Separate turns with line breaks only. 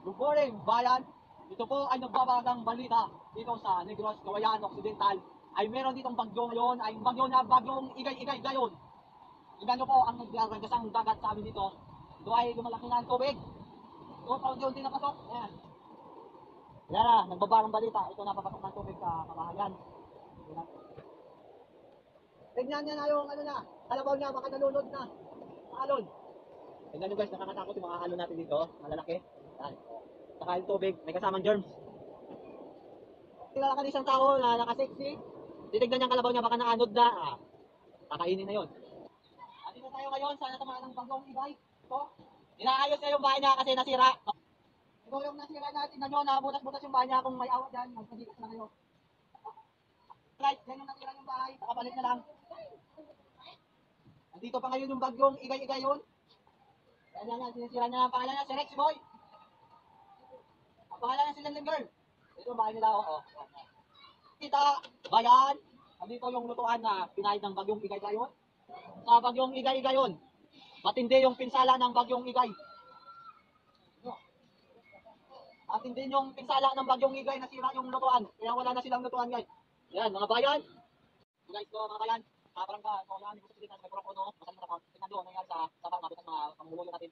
Good morning, bayan. Ito po ay nagbabagang balita dito sa Negros, Cagayan Occidental. Ay meron ditong bagyo ngayon, ay bagyo na bagyong igay-igay gayon. Tingnan nyo po ang nagdagasang dagat sa amin dito. Ito ay lumalaki na ang tubig. Ito, paunti-unti na pasok. Ayan. Yan na, nagbabagang balita. Ito napapatok ng tubig sa kabahayan. Tignan niya na yung ano na, kalabaw niya, baka nalunod na. Maalon. Tignan nyo guys, nakakatakot yung mga alon natin dito. Malalaki. Yan. Saka yung tubig, may kasamang germs. Kilala ka ng isang tao na nakasexy. Titignan niya ang kalabaw niya, baka naanod na. Kakainin na yun. At dito tayo ngayon sa natamaan ng bagong ibay. Ito. Inaayos niya yung bahay niya kasi nasira. Ito yung nasira natin. Tignan nyo, nabutas-butas yung bahay niya. Kung may awa dyan, magpasikas na kayo. Right, yan yung nasira yung bahay. Nakapalit na lang. Nandito pa ngayon yung bagyong igay-igay yun. Yan, sinisira niya ang pangalan niya, si Rex Boy. Ang pangalan niya si Lending Girl. Ito ang bahay nila, oo. Kita, bayan. Nandito yung lutuan na pinahid ng bagyong igay-igay yun. Sa bagyong igay-igay yun, matindi yung pinsala ng bagyong igay. Matindi yung pinsala ng bagyong igay, nasira yung lutuan. Kaya wala na silang lutuan, guys. Yan, mga bayan. Guys, ko mga bayan. Parang ka, so yan, gusto ko dito sa Microphone, masal na ako. Tingnan doon, nangyari sa tabang, mabit ang mga pamumulo natin.